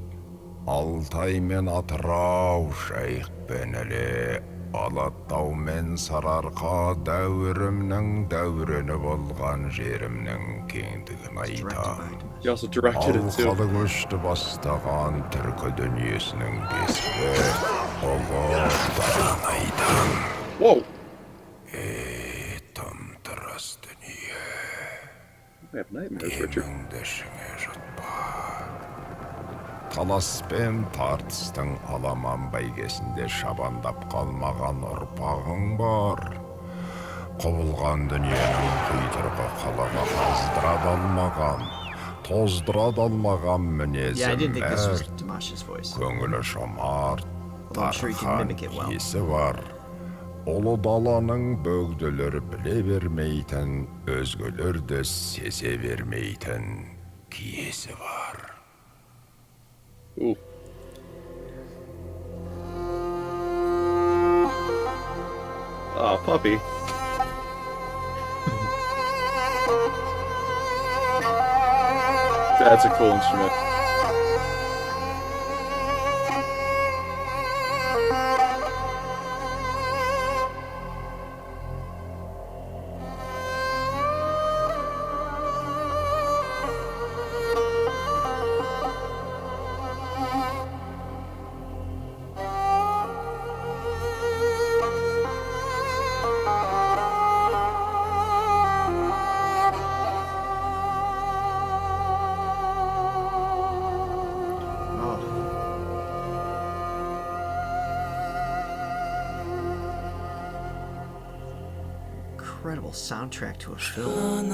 Алтай мен атырау шайх пен әле Алатау мен Сарыарқа дәуірімнің дәурені болған жерімнің кеңдігін айтам. He also directed it too. Алқалы көшті бастаған түркі дүниесінің бесігі ұлы дарын айтам. Whoa! Тым тырыс дүние. I have nightmares, Richard. Деміңді ішіңе жұтпа. Талас пен тартыстың аламан бәйгесінде шабандап қалмаған ұрпағың бар. Құбылған дүниенің құйтырқы қалаға тоздыра алмаған Yeah, I didn't мінезім think this was мәр. Dimash's voice. Көңілі шомарт, Although I'm sure you can тархан mimic it well. есі бар. Ұлы даланың бөгделер біле бермейтін, өзгелер де сезе бермейтін киесі бар. Ooh. Ah, puppy. That's a cool instrument. Incredible soundtrack to a film.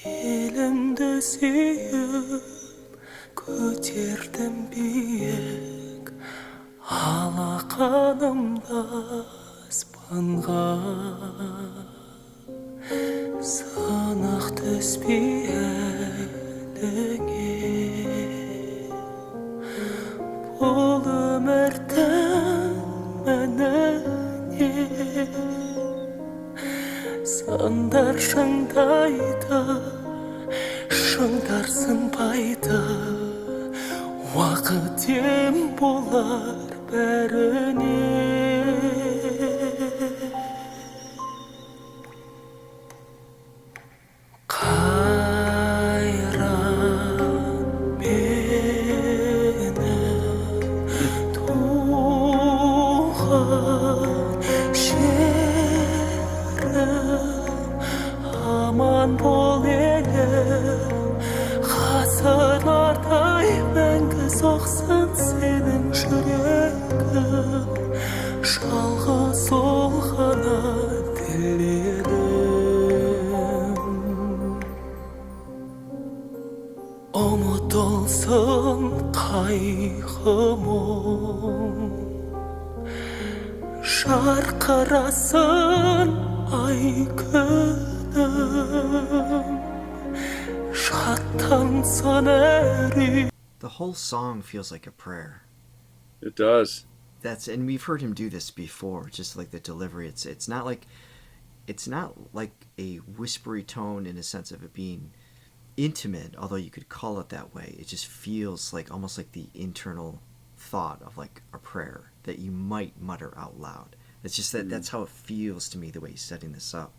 Elimde suyup көтердім биік алақанымда аспанға сынық түспей әліңе бұл өмірдің мәніне сандар шыңдайды шыңдар сынбайды уақыт ем болар бәріне Qairan benim tuğan şerim aman bol elim Hasırlarday мәңгі соқсын сенің жүрегің жалғыз ол ғана тілерім ұмытылсын қайғы мұң жарқырасын ай күнім The whole song feels like a prayer. It does. And we've heard him do this before, just like the delivery. It's not like a whispery tone in a sense of it being intimate, although you could call it that way. It just feels like almost like the internal thought of like a prayer that you might mutter out loud. It's just that's how it feels to me, the way he's setting this up.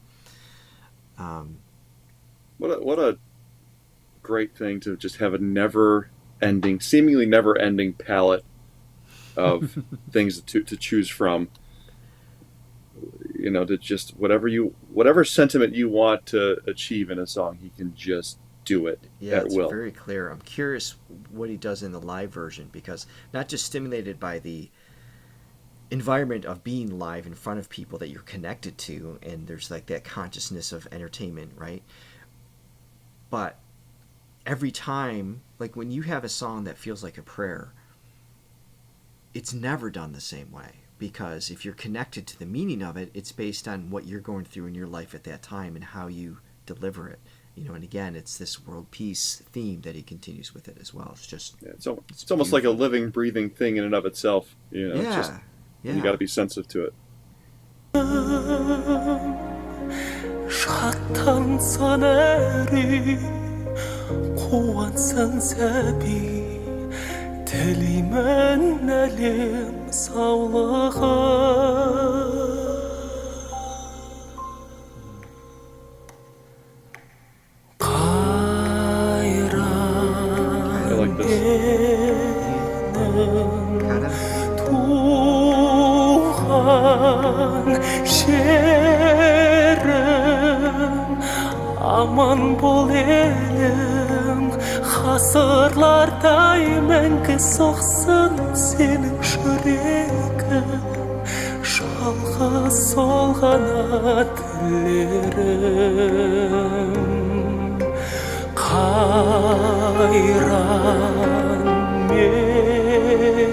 What a great thing to just have a seemingly never-ending palette of things to choose from. You know, to just whatever sentiment you want to achieve in a song, he can just do it at will. It's very clear. I'm curious what he does in the live version, because not just stimulated by the environment of being live in front of people that you're connected to, and there's like that consciousness of entertainment, right? But every time, like when you have a song that feels like a prayer, it's never done the same way, because if you're connected to the meaning of it, it's based on what you're going through in your life at that time and how you deliver it. You know, and again, it's this world peace theme that he continues with it as well. It's just it's almost like a living, breathing thing in and of itself. You know, yeah, it's just, you got to be sensitive to it. Шаттансын әрі, қуансын сәби, тілеймін әлем саулығы. Қайран менің туған жерім, аман бол елім, ғасырлардай мәңгі соқсын сенің жүрегің, жалғыз сол ғана тілерім Qairan менің.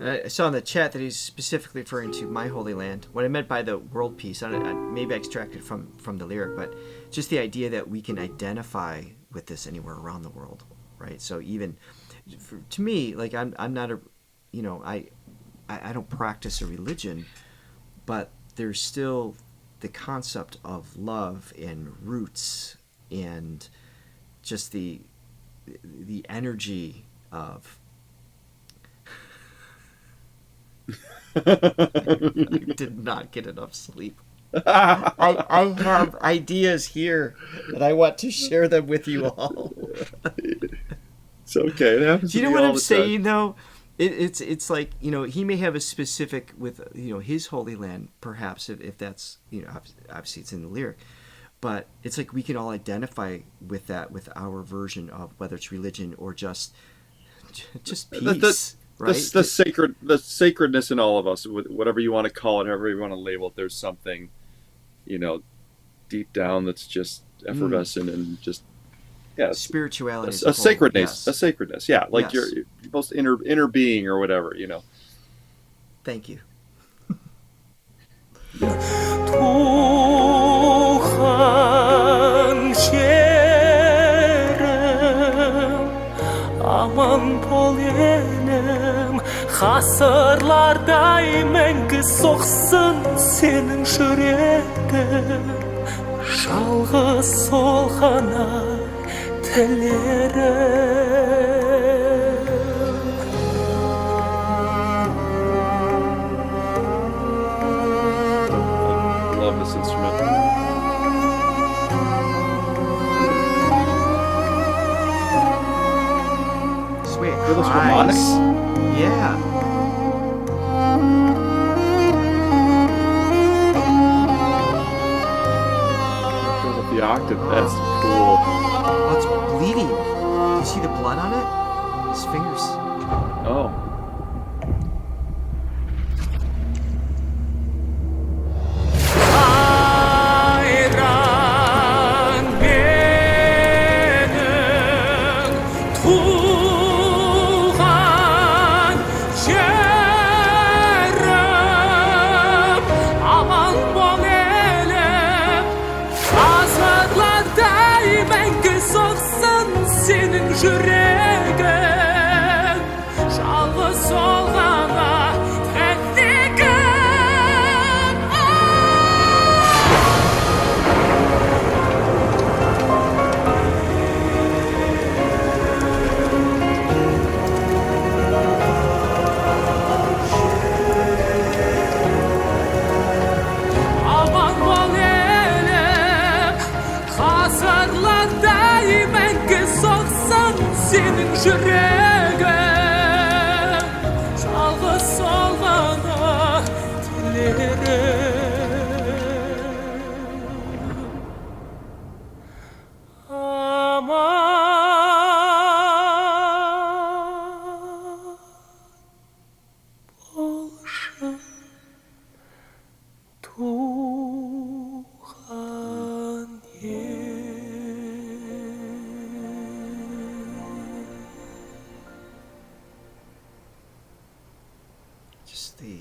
I saw in the chat that he's specifically referring to My Holy Land. What I meant by the world peace, maybe I extracted from the lyric, but just the idea that we can identify with this anywhere around the world, right? So even to me, like I'm not a, you know, I don't practice a religion, but there's still the concept of love and roots and just the energy of. I did not get enough sleep. I have ideas here and I want to share them with you all. It's okay. It happens. Do you to know me what all I'm the saying time. though? It's like, you know, he may have a specific with, you know, his Holy Land, perhaps if that's, you know, obviously it's in the lyric, but it's like we can all identify with that, with our version of whether it's religion or just peace. Right? The sacredness in all of us, whatever you want to call it, however you want to label it, there's something, you know, deep down that's just effervescent and just, yeah, spirituality, a sacredness, yes. a sacredness, yeah, like Yes. your most inner being or whatever, you know. Thank you. Туған жерім, аман бол елім, ғасырлардай мәңгі соқсын сенің жүрегің, жалғыз сол ғана тілерім. Love this instrument. Sweet. Feel those harmonics? Yeah. Goes up the octave. That's cool. Oh, it's bleeding. Do you see the blood on it? His fingers. Oh. Qairan mening tuğan yerim, aman bol elim, azadlarday мәңгі соқсын senin yüreğin, жалғыз сол ғана тілегім. Aman bol elim, ғасырлардай мәңгі соқсын senin yüreğin, жалғыз сол ғана тілерім. Aman болшы туған Just the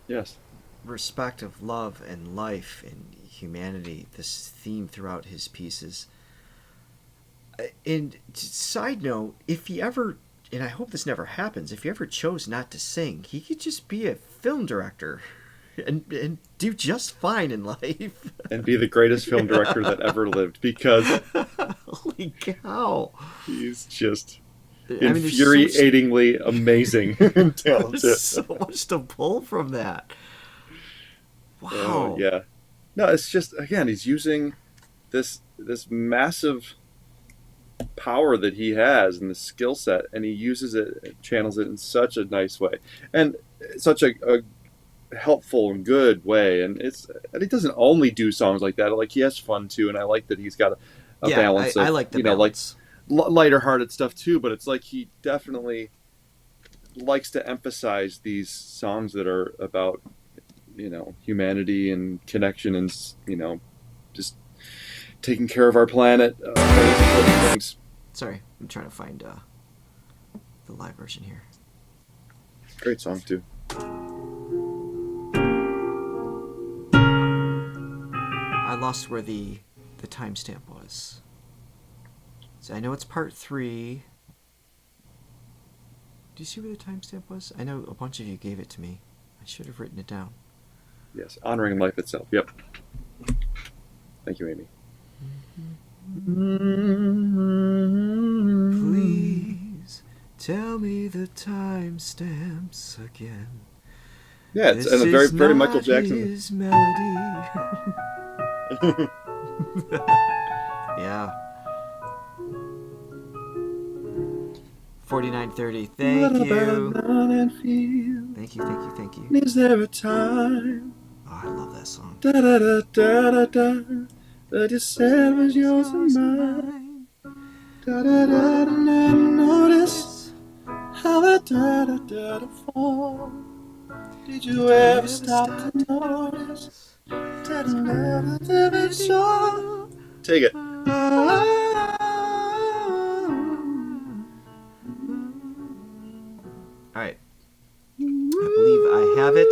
Yes. respect of love and life and humanity, this theme throughout his pieces. And side note, if he ever, and I hope this never happens, if he ever chose not to sing, he could just be a film director and do just fine in life. And be the greatest film director that ever lived, because Holy cow. he's just I mean, there's infuriatingly amazing and talented. There's so much to pull from that. Wow. Yeah. No, it's just, again, he's using this massive power that he has and the skill set, and he uses it, channels it in such a nice way, and such a helpful and good way. And he doesn't only do songs like that. Like, he has fun too, and I like that he's got a balance. I like the balance. balance. Like lighter-hearted stuff too, but it's like he definitely likes to emphasize these songs that are about humanity and connection and, just taking care of our planet. Things. Sorry, I'm trying to find the live version here. Great song, too. I lost where the timestamp was. So I know it's part 3. Do you see where the timestamp was? I know a bunch of you gave it to me. I should have written it down. Yes, honoring life itself. Yep. Thank you, Amy. Please tell me the timestamps again. Yeah, it's and a very, very Michael Jackson. His melody. Yeah. 49:30. Thank you. Thank you. Is there a time? Oh, I love that song. Da da da da da da. The December was yours and mine. Da da da da. Notice how the da da da da fall. Did you ever stop to notice? Da da da da da. Sure. Take it. Alright. I believe I have it.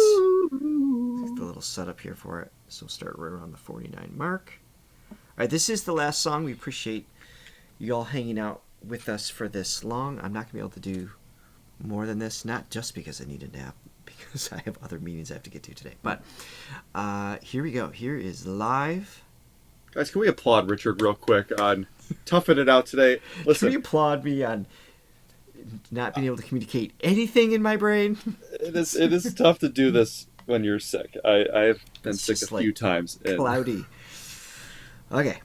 The little setup here for it. So we'll start right around the 49 mark. Alright, this is the last song. We appreciate you all hanging out with us for this long. I'm not going to be able to do more than this, not just because I need a nap, because I have other meetings I have to get to today. But here we go. Here is live. Guys, can we applaud Richard real quick on toughing it out today? Listen, Can you applaud me on not being able to communicate anything in my brain? it is tough to do this when you're sick. I've been It's sick just a few like times. And Cloudy. Okay.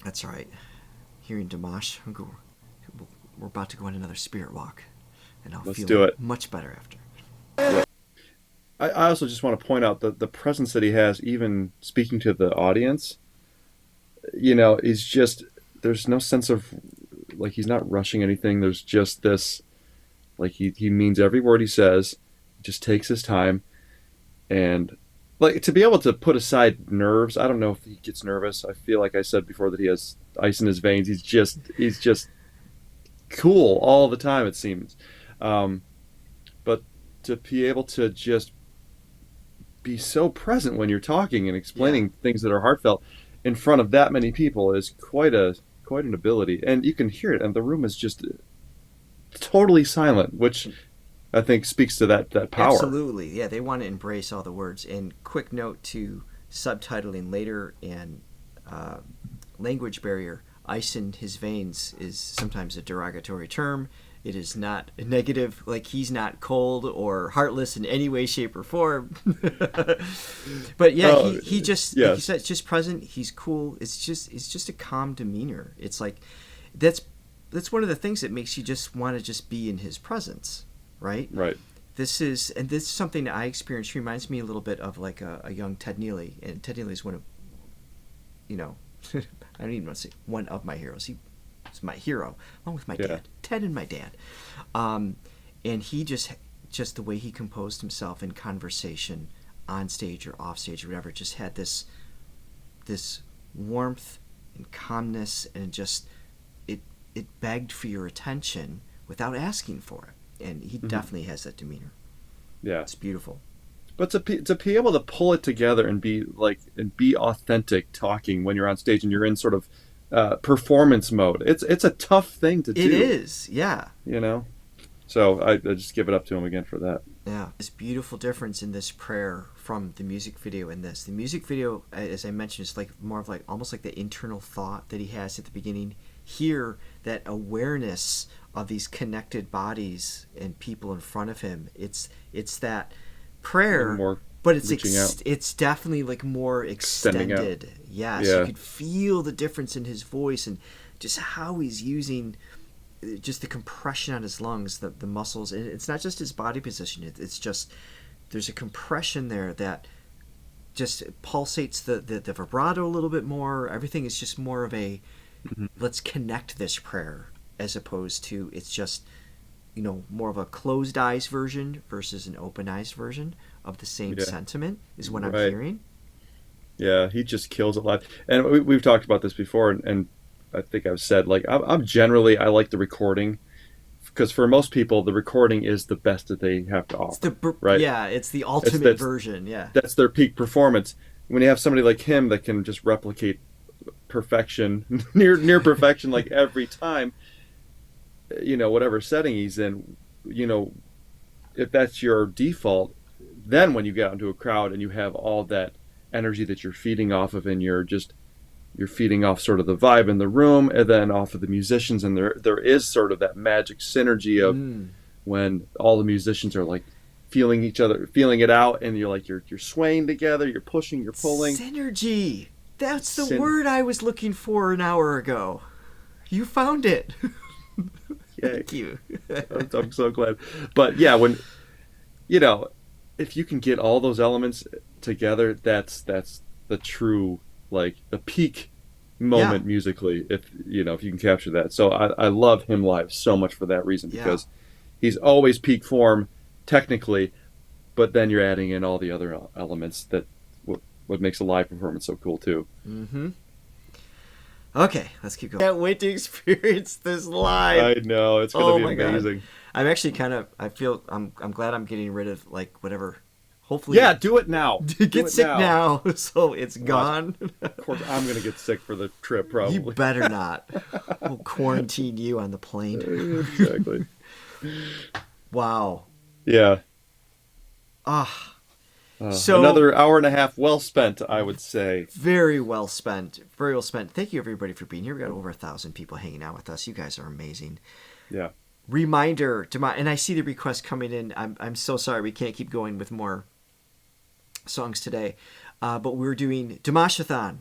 That's all right. Here in Dimash, we're about to go on another spirit walk. And I'll Let's feel do it. much better after. I also just want to point out that the presence that he has, even speaking to the audience, is just, there's no sense of, like, he's not rushing anything. There's just this, like, he means every word he says, just takes his time. And, like, to be able to put aside nerves, I don't know if he gets nervous. I feel like I said before that he has ice in his veins. He's just cool all the time, it seems. But to be able to just be so present when you're talking and explaining things that are heartfelt in front of that many people is quite an ability. And you can hear it, and the room is just totally silent, which I think speaks to that power. Absolutely. Yeah, they want to embrace all the words. And quick note to subtitling later and language barrier. Ice in his veins is sometimes a derogatory term. It is not a negative, like he's not cold or heartless in any way, shape, or form. But yeah, he just, like you said, it's just present. He's cool. It's just a calm demeanor. It's like, that's one of the things that makes you just want to just be in his presence, right? Right. This is something that I experienced. Reminds me a little bit of like a young Ted Neely, and Ted Neely is one of, I don't even want to say one of my heroes. He was my hero, along with my dad, Ted and my dad. And he just the way he composed himself in conversation, on stage or off stage or whatever, just had this warmth and calmness, and just it begged for your attention without asking for it. And he definitely has that demeanor. Yeah, it's beautiful. But to be able to pull it together and be authentic talking when you're on stage and you're in sort of performance mode, it's a tough thing to do. It is, yeah. So I just give it up to him again for that. Yeah, this beautiful difference in this prayer from the music video and this. The music video, as I mentioned, is like more of like almost like the internal thought that he has at the beginning. Here, that awareness of these connected bodies and people in front of him. It's that prayer, but it's definitely like more extended. Yes, you could feel the difference in his voice and just how he's using just the compression on his lungs, the muscles. And it's not just his body position. It's just there's a compression there that just pulsates the vibrato a little bit more. Everything is just more of a let's connect this prayer, as opposed to it's just more of a closed eyes version versus an open eyes version. of the same Yeah. sentiment is what I'm Right. hearing. Yeah, he just kills it live. And we've talked about this before, and I think I've said, like, I'm generally, I like the recording, because for most people, the recording is the best that they have to offer. Right? Yeah, it's the ultimate that's- version. Yeah. That's their peak performance. When you have somebody like him that can just replicate perfection, near perfection, like every time, whatever setting he's in, if that's your default, then when you get out into a crowd and you have all that energy that you're feeding off of, and you're feeding off sort of the vibe in the room, and then off of the musicians, and there is sort of that magic synergy of when all the musicians are like feeling each other, feeling it out, and you're like you're swaying together, you're pushing, you're pulling. Synergy. That's the word I was looking for an hour ago. You found it. Thank you. I'm so glad. But yeah, when if you can get all those elements together, that's the true, like, the peak moment musically, if you can capture that. So I love him live so much for that reason, because he's always peak form technically, but then you're adding in all the other elements that what makes a live performance so cool too. Mm-hmm. Okay, let's keep going. Can't wait to experience this live. I know, it's gonna be amazing. God. I'm actually I'm glad I'm getting rid of, like, whatever. Hopefully, yeah, do it now. Get sick now, so it's gone. Of course, I'm gonna get sick for the trip, probably. You better not. We'll quarantine you on the plane. Exactly. Wow. Yeah. So another hour and a half well spent, I would say. Very well spent. Very well spent. Thank you, everybody, for being here. We got over 1,000 people hanging out with us. You guys are amazing. Yeah. Reminder, and I see the request coming in. I'm so sorry we can't keep going with more songs today, but we're doing Dimashathon.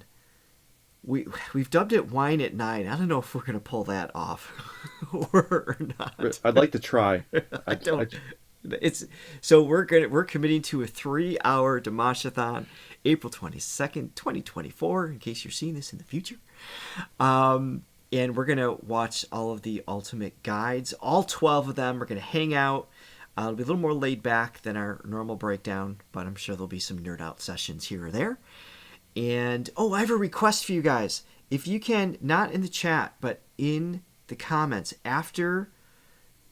We've dubbed it Wine at 9. I don't know if we're gonna pull that off or not. I'd like to try. I don't. So we're committing to a 3-hour Dimashathon, April 22nd, 2024. In case you're seeing this in the future, and we're gonna watch all of the ultimate guides, all 12 of them. We're gonna hang out. It'll be a little more laid back than our normal breakdown, but I'm sure there'll be some nerd out sessions here or there. And I have a request for you guys. If you can, not in the chat, but in the comments, after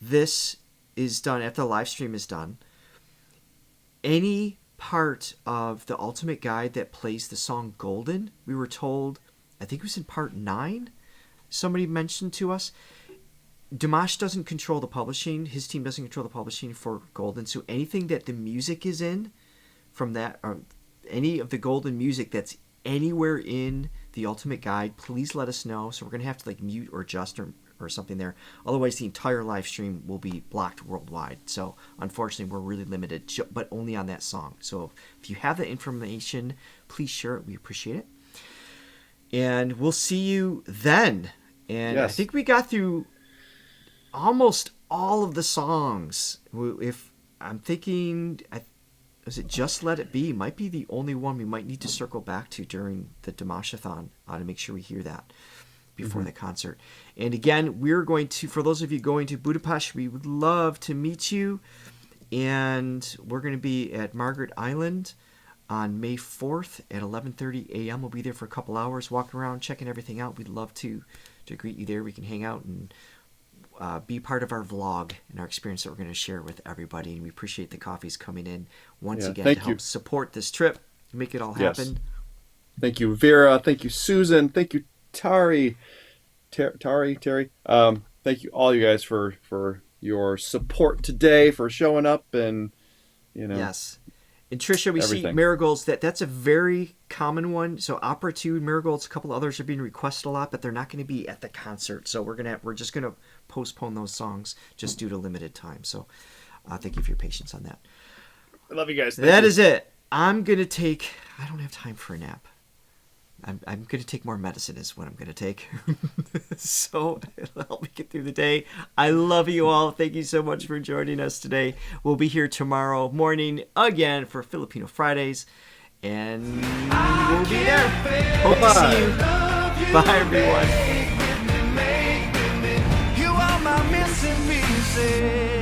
this is done, after the live stream is done, any part of the ultimate guide that plays the song Golden, we were told, I think it was in part 9, somebody mentioned to us, Dimash doesn't control the publishing. His team doesn't control the publishing for Golden. So anything that the music is in from that, or any of the Golden music that's anywhere in the ultimate guide, please let us know. So we're going to have to, like, mute or adjust or something there. Otherwise, the entire live stream will be blocked worldwide. So unfortunately, we're really limited, but only on that song. So if you have that information, please share it. We appreciate it. And we'll see you then. And yes. I think we got through almost all of the songs. If I'm thinking, was it Just Let It Be? Might be the only one we might need to circle back to during the Dimashathon to make sure we hear that before the concert. And again, we're going to, for those of you going to Budapest, we would love to meet you. And we're going to be at Margaret Island on May 4th at 11:30 a.m. We'll be there for a couple hours, walking around, checking everything out. We'd love to greet you there. We can hang out and be part of our vlog and our experience that we're going to share with everybody. And we appreciate the coffees coming in once again to help support this trip, make it all happen. Yes. Thank you, Vera. Thank you, Susan. Thank you, Terry. Thank you all, you guys, for your support today, for showing up, and Yes. And Trisha, we everything. see marigolds. That's a very common one. So Opera 2, marigolds, a couple others are being requested a lot, but they're not going to be at the concert. So we're just gonna postpone those songs just due to limited time. So thank you for your patience on that. I love you guys. That is it. I don't have time for a nap. I'm going to take more medicine is what I'm going to take. So it'll help me get through the day. I love you all. Thank you so much for joining us today. We'll be here tomorrow morning again for Filipino Fridays. And we'll be there. Hope to see you. Bye, everyone. You are my missing pieces.